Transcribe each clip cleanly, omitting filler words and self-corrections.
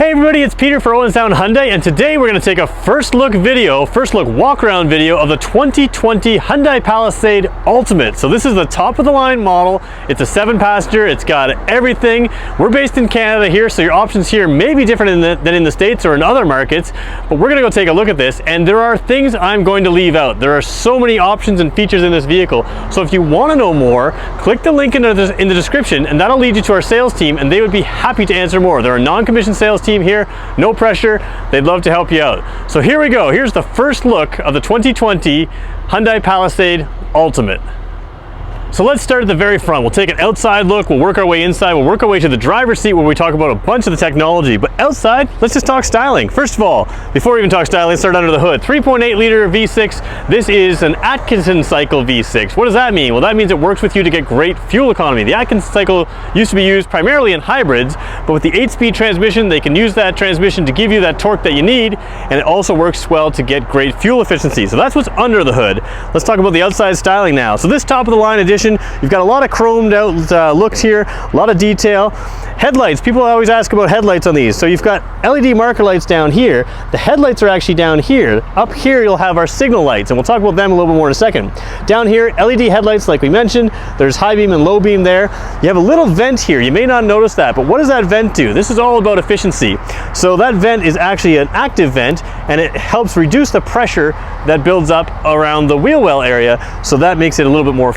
Hey everybody, it's Peter for Owen Sound Hyundai, and today we're going to take a first look walk around video of the 2020 Hyundai Palisade Ultimate. So this is the top of the line model. It's a 7-passenger, it's got everything. We're based in Canada here, so your options here may be different than in the States or in other markets, but we're going to go take a look at this, and there are things I'm going to leave out. There are so many options and features in this vehicle, so if you want to know more, click the link in the description, and that'll lead you to our sales team, and they would be happy to answer more. They're a non-commissioned sales team here, no pressure, they'd love to help you out. So here we go, here's the first look of the 2020 Hyundai Palisade Ultimate. So let's start at the very front. We'll take an outside look, we'll work our way inside, we'll work our way to the driver's seat where we talk about a bunch of the technology. But outside, let's just talk styling. First of all, before we even talk styling, let's start under the hood. 3.8 liter V6. This is an Atkinson cycle V6. What does that mean? Well, that means it works with you to get great fuel economy. The Atkinson cycle used to be used primarily in hybrids, but with the 8-speed transmission, they can use that transmission to give you that torque that you need, and it also works well to get great fuel efficiency. So that's what's under the hood. Let's talk about the outside styling now. So this top of the line edition, you've got a lot of chromed out looks here, a lot of detail. Headlights, people always ask about headlights on these. So you've got LED marker lights down here. The headlights are actually down here. Up here you'll have our signal lights, and we'll talk about them a little bit more in a second. Down here, LED headlights like we mentioned. There's high beam and low beam there. You have a little vent here. You may not notice that, but what does that vent do? This is all about efficiency. So that vent is actually an active vent, and it helps reduce the pressure that builds up around the wheel well area. So that makes it a little bit more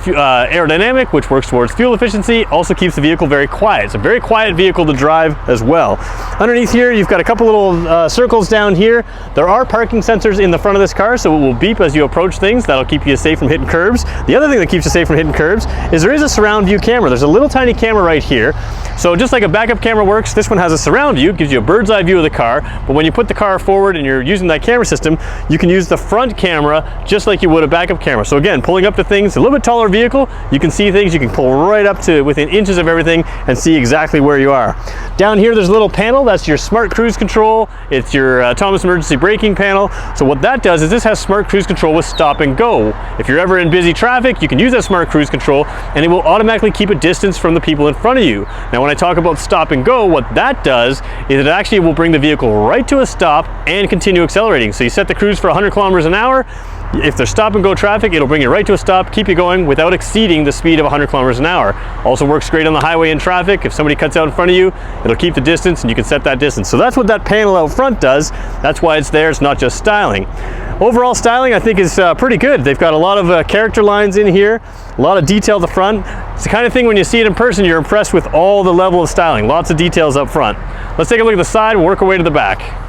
aerodynamic, which works towards fuel efficiency, also keeps the vehicle very quiet. It's a very quiet vehicle to drive as well. Underneath here, you've got a couple little circles down here. There are parking sensors in the front of this car, so it will beep as you approach things. That'll keep you safe from hitting curbs. The other thing that keeps you safe from hitting curbs is there is a surround view camera. There's a little tiny camera right here. So just like a backup camera works, this one has a surround view, gives you a bird's eye view of the car, but when you put the car forward and you're using that camera system, you can use the front camera just like you would a backup camera. So again, pulling up to things, a little bit taller vehicle, you can see things, you can pull right up to within inches of everything and see exactly where you are. Down here there's a little panel, that's your smart cruise control, it's your autonomous emergency braking panel. So what that does is this has smart cruise control with stop and go. If you're ever in busy traffic, you can use that smart cruise control and it will automatically keep a distance from the people in front of you. Now when I talk about stop and go, what that does is it actually will bring the vehicle right to a stop and continue accelerating. So you set the cruise for 100 kilometers an hour. If there's stop and go traffic, it'll bring you right to a stop, keep you going without exceeding the speed of 100 kilometers an hour. Also works great on the highway in traffic. If somebody cuts out in front of you, it'll keep the distance and you can set that distance. So that's what that panel out front does. That's why it's there, it's not just styling. Overall styling I think is pretty good. They've got a lot of character lines in here, a lot of detail at the front. It's the kind of thing when you see it in person, you're impressed with all the level of styling. Lots of details up front. Let's take a look at the side, we'll work our way to the back.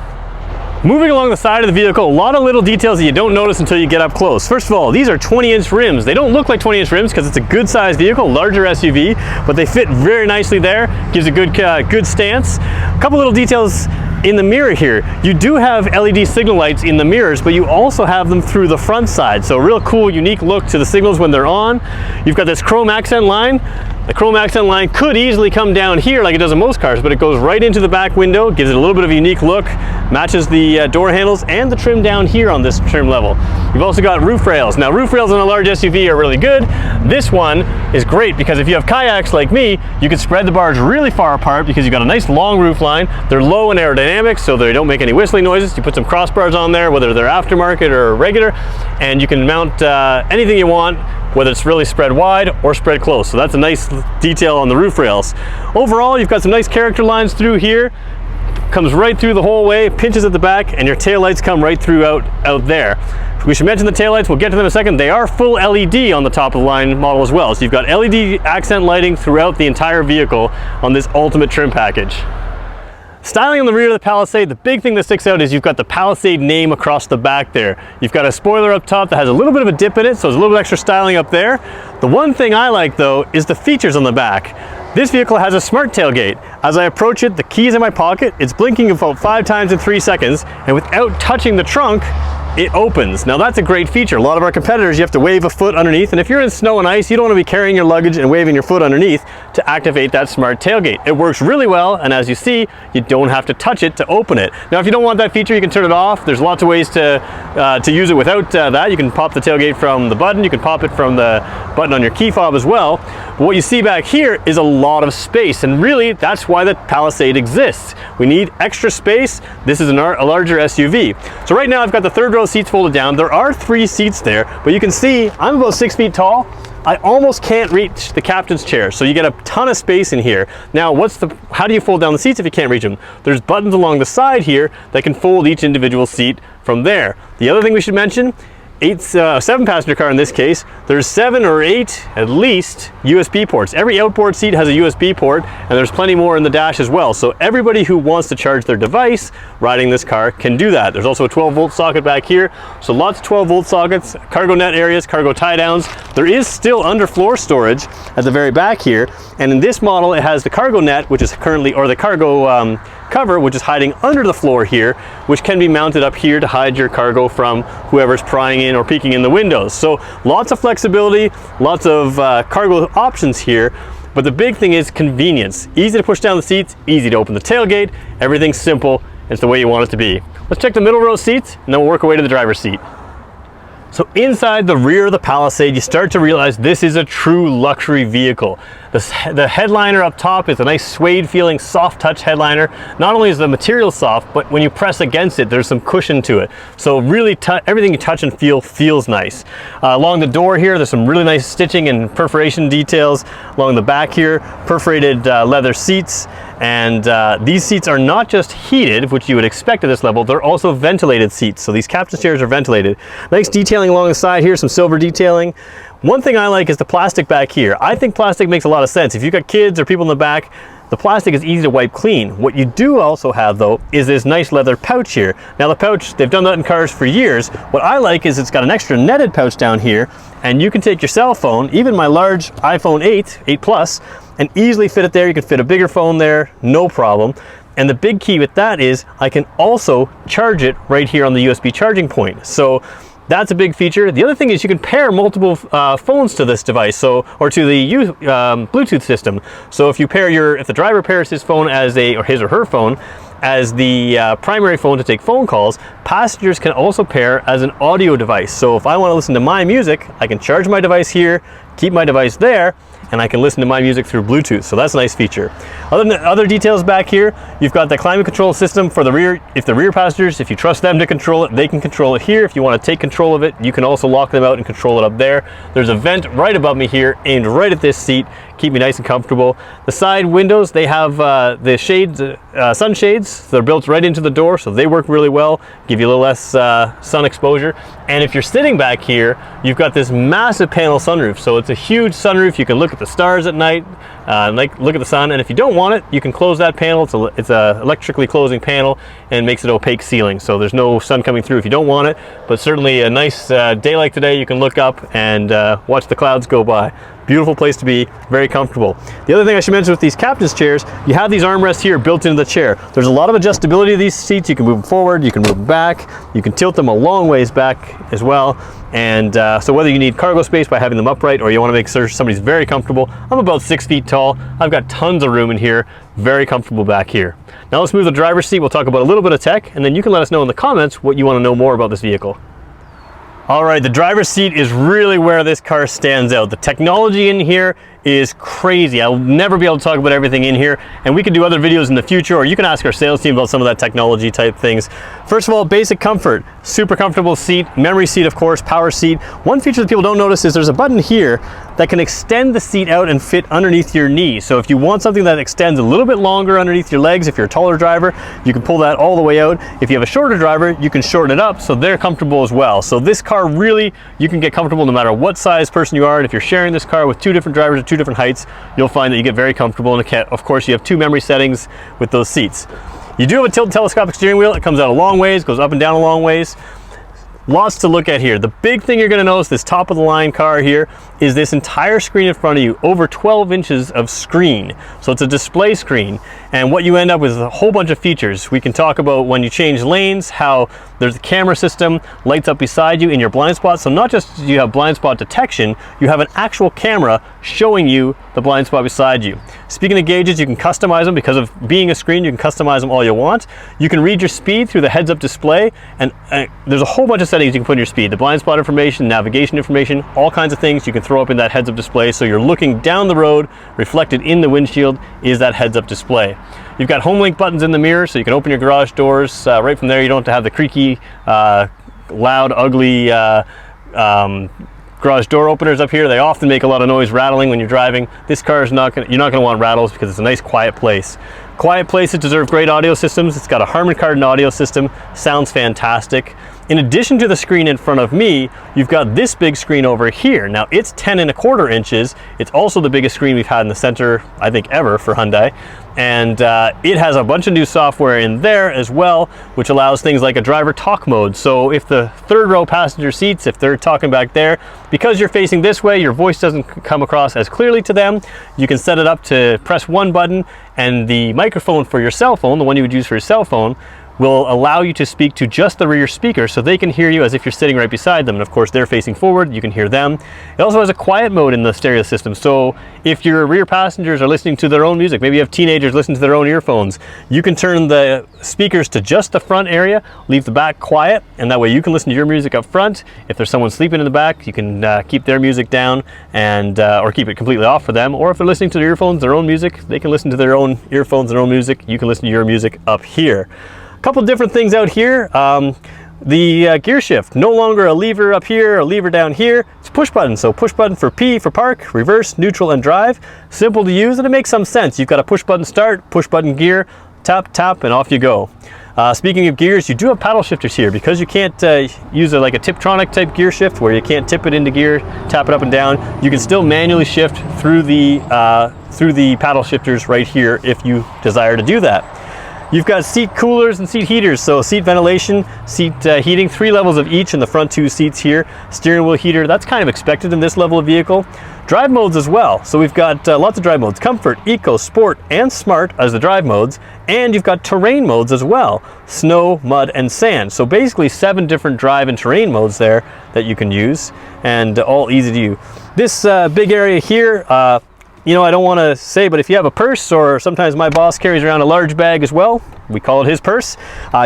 Moving along the side of the vehicle, a lot of little details that you don't notice until you get up close. First of all, these are 20-inch rims. They don't look like 20-inch rims because it's a good-sized vehicle, larger SUV, but they fit very nicely there. Gives a good stance. A couple little details in the mirror here. You do have LED signal lights in the mirrors, but you also have them through the front side. So a real cool, unique look to the signals when they're on. You've got this chrome accent line. The chrome accent line could easily come down here like it does in most cars, but it goes right into the back window, gives it a little bit of a unique look, matches the door handles and the trim down here on this trim level. You've also got roof rails. Now roof rails on a large SUV are really good. This one is great because if you have kayaks like me, you can spread the bars really far apart because you've got a nice long roof line. They're low in aerodynamics, so they don't make any whistling noises. You put some crossbars on there, whether they're aftermarket or regular, and you can mount anything you want, whether it's really spread wide or spread close. So that's a nice detail on the roof rails. Overall, you've got some nice character lines through here. Comes right through the whole way, pinches at the back, and your taillights come right through out there. We should mention the taillights, we'll get to them in a second. They are full LED on the top of the line model as well. So you've got LED accent lighting throughout the entire vehicle on this Ultimate trim package. Styling on the rear of the Palisade, the big thing that sticks out is you've got the Palisade name across the back there. You've got a spoiler up top that has a little bit of a dip in it, so there's a little bit extra styling up there. The one thing I like though is the features on the back. This vehicle has a smart tailgate. As I approach it, the key is in my pocket, it's blinking about 5 times in 3 seconds, and without touching the trunk, it opens. Now that's a great feature. A lot of our competitors, you have to wave a foot underneath, and if you're in snow and ice, you don't want to be carrying your luggage and waving your foot underneath to activate that smart tailgate. It works really well, and as you see, you don't have to touch it to open it. Now if you don't want that feature, you can turn it off. There's lots of ways to use it without that. You can pop the tailgate from the button, you can pop it from the button on your key fob as well. But what you see back here is a lot of space, and really that's why the Palisade exists. We need extra space. This is a larger SUV. So right now I've got the third row seats folded down. There are 3 seats there, but you can see I'm about 6 feet tall. I almost can't reach the captain's chair, so you get a ton of space in here. Now, how do you fold down the seats if you can't reach them? There's buttons along the side here that can fold each individual seat from there. The other thing we should mention, 7-passenger car in this case, there's 7 or 8 at least USB ports. Every outboard seat has a USB port, and there's plenty more in the dash as well. So everybody who wants to charge their device riding this car can do that. There's also a 12-volt socket back here, so lots of 12-volt sockets, cargo net areas, cargo tie downs. There is still underfloor storage at the very back here, and in this model it has the cargo net, which is currently, or the cargo cover, which is hiding under the floor here, which can be mounted up here to hide your cargo from whoever's prying in or peeking in the windows. So lots of flexibility, lots of cargo options here, but the big thing is convenience. Easy to push down the seats, easy to open the tailgate, everything's simple, it's the way you want it to be. Let's check the middle row seats, and then we'll work our way to the driver's seat. So inside the rear of the Palisade, you start to realize this is a true luxury vehicle. The headliner up top is a nice suede feeling, soft touch headliner. Not only is the material soft, but when you press against it, there's some cushion to it. So really everything you touch and feel feels nice. Along the door here, there's some really nice stitching and perforation details. Along the back here, perforated leather seats. And these seats are not just heated, which you would expect at this level, they're also ventilated seats. So these captain's chairs are ventilated. Nice detailing along the side here, some silver detailing. One thing I like is the plastic back here. I think plastic makes a lot of sense. If you've got kids or people in the back, the plastic is easy to wipe clean. What you do also have though is this nice leather pouch here. Now the pouch, they've done that in cars for years. What I like is it's got an extra netted pouch down here, and you can take your cell phone, even my large iPhone 8 Plus, and easily fit it there. You can fit a bigger phone there, no problem. And the big key with that is I can also charge it right here on the USB charging point. So that's a big feature. The other thing is you can pair multiple phones to this device, or to the Bluetooth system. So if the driver pairs his phone or his or her phone as the primary phone to take phone calls, passengers can also pair as an audio device. So if I want to listen to my music, I can charge my device here, keep my device there, and I can listen to my music through Bluetooth. So that's a nice feature. Other details back here, you've got the climate control system for the rear. If the rear passengers, if you trust them to control it, they can control it here. If you want to take control of it, you can also lock them out and control it up there. There's a vent right above me here, aimed right at this seat, keep me nice and comfortable. The side windows, they have the shades, sunshades. They're built right into the door, so they work really well, give you a little less sun exposure. And if you're sitting back here, you've got this massive panel sunroof. So it's a huge sunroof. You can look at the stars at night, look at the sun. And if you don't want it, you can close that panel. It's a electrically closing panel and makes it opaque ceiling. So there's no sun coming through if you don't want it. But certainly a nice day like today, you can look up and watch the clouds go by. Beautiful place to be, very comfortable. The other thing I should mention with these captain's chairs, you have these armrests here built into the chair. There's a lot of adjustability to these seats. You can move them forward, you can move them back, you can tilt them a long ways back as well. And so whether you need cargo space by having them upright or you want to make sure somebody's very comfortable, I'm about 6 feet tall. I've got tons of room in here, very comfortable back here. Now let's move to the driver's seat. We'll talk about a little bit of tech, and then you can let us know in the comments what you want to know more about this vehicle. All right, the driver's seat is really where this car stands out. The technology in here is crazy. I'll never be able to talk about everything in here, and we can do other videos in the future, or you can ask our sales team about some of that technology type things. First of all, basic comfort, super comfortable seat, memory seat of course, power seat. One feature that people don't notice is there's a button here that can extend the seat out and fit underneath your knee. So if you want something that extends a little bit longer underneath your legs, if you're a taller driver, you can pull that all the way out. If you have a shorter driver, you can shorten it up so they're comfortable as well. So this car really, you can get comfortable no matter what size person you are, and if you're sharing this car with 2 different drivers at 2 different heights, you'll find that you get very comfortable, and of course you have 2 memory settings with those seats. You do have a tilt telescopic steering wheel. It comes out a long ways, goes up and down a long ways. Lots to look at here. The big thing you're going to notice, this top of the line car here, is this entire screen in front of you, over 12 inches of screen. So it's a display screen, and what you end up with is a whole bunch of features. We can talk about when you change lanes, how There's a camera system, lights up beside you in your blind spot. So not just do you have blind spot detection, you have an actual camera showing you the blind spot beside you. Speaking of gauges, you can customize them. Because of being a screen, you can customize them all you want. You can read your speed through the heads-up display, and there's a whole bunch of settings you can put in your speed. The blind spot information, navigation information, all kinds of things you can throw up in that heads-up display, so you're looking down the road, reflected in the windshield is that heads-up display. You've got home link buttons in the mirror, so you can open your garage doors right from there. You don't have to have the creaky, loud, ugly garage door openers up here. They often make a lot of noise rattling when you're driving. This car is you're not going to want rattles because it's a nice quiet place. Quiet places deserve great audio systems. It's got a Harman Kardon audio system, sounds fantastic. In addition to the screen in front of me, you've got this big screen over here. Now it's 10¼ inches. It's also the biggest screen we've had in the center, I think, ever for Hyundai. And it has a bunch of new software in there as well, which allows things like a driver talk mode. So if the third row passenger seats, if they're talking back there, because you're facing this way, your voice doesn't come across as clearly to them, you can set it up to press one button, and the microphone for your cell phone, the one you would use for your cell phone, will allow you to speak to just the rear speaker, so they can hear you as if you're sitting right beside them. And of course, they're facing forward, you can hear them. It also has a quiet mode in the stereo system. So if your rear passengers are listening to their own music, maybe you have teenagers listening to their own earphones, you can turn the speakers to just the front area, leave the back quiet, and that way you can listen to your music up front. If there's someone sleeping in the back, you can keep their music down and or keep it completely off for them. Or if they're listening to their earphones, their own music, they can listen to their own earphones, their own music. You can listen to your music up here. Couple different things out here. The gear shift, no longer a lever up here, a lever down here. It's push button. So push button for P for park, reverse, neutral, and drive. Simple to use, and it makes some sense. You've got a push button start, push button gear, tap, tap, and off you go. Speaking of gears, you do have paddle shifters here. Because you can't use like a Tiptronic type gear shift where you can't tip it into gear, tap it up and down. You can still manually shift through the paddle shifters right here if you desire to do that. You've got seat coolers and seat heaters, so seat ventilation, seat heating, 3 levels of each in the front 2 seats here. Steering wheel heater, that's kind of expected in this level of vehicle. Drive modes as well, so we've got lots of drive modes. Comfort, Eco, Sport, and Smart as the drive modes, and you've got terrain modes as well. Snow, mud, and sand. So basically 7 different drive and terrain modes there that you can use, and all easy to use. This big area here, you know, I don't want to say, but if you have a purse, or sometimes my boss carries around a large bag as well, we call it his purse,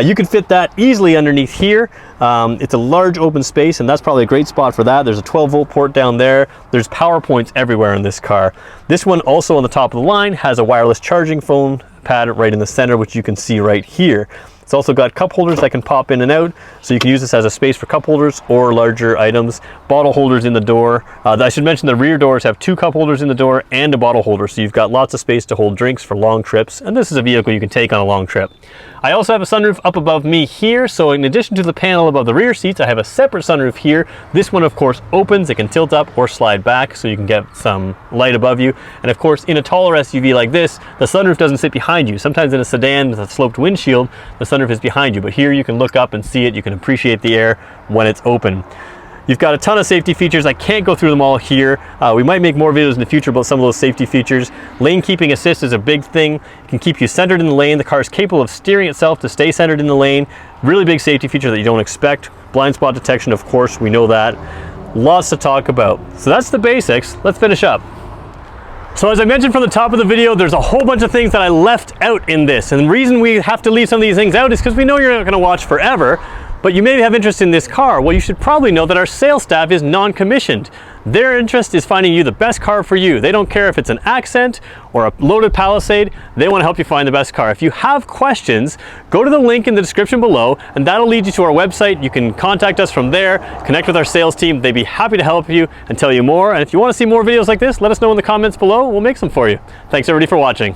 you can fit that easily underneath here. It's a large open space, and that's probably a great spot for that. There's a 12-volt port down there. There's power points everywhere in this car. This one also on the top of the line has a wireless charging phone pad right in the center, which you can see right here. It's also got cup holders that can pop in and out, so you can use this as a space for cup holders or larger items. Bottle holders in the door. I should mention the rear doors have 2 cup holders in the door and a bottle holder, so you've got lots of space to hold drinks for long trips, and this is a vehicle you can take on a long trip. I also have a sunroof up above me here, so in addition to the panel above the rear seats, I have a separate sunroof here. This one, of course, opens. It can tilt up or slide back, so you can get some light above you. And of course, in a taller SUV like this, the sunroof doesn't sit behind you. Sometimes in a sedan with a sloped windshield, the sunroof is behind you, but here you can look up and see it. You can appreciate the air when it's open. You've got a ton of safety features. I can't go through them all here. We might make more videos in the future about some of those safety features. Lane keeping assist is a big thing. It can keep you centered in the lane. The car is capable of steering itself to stay centered in the lane. Really big safety feature that you don't expect. Blind spot detection, of course, we know that. Lots to talk about. So that's the basics. Let's finish up. So as I mentioned from the top of the video, there's a whole bunch of things that I left out in this. And the reason we have to leave some of these things out is because we know you're not going to watch forever. But you may have interest in this car. Well, you should probably know that our sales staff is non-commissioned. Their interest is finding you the best car for you. They don't care if it's an Accent or a loaded Palisade. They want to help you find the best car. If you have questions, go to the link in the description below, and that'll lead you to our website. You can contact us from there, connect with our sales team. They'd be happy to help you and tell you more. And if you want to see more videos like this, let us know in the comments below. We'll make some for you. Thanks everybody for watching.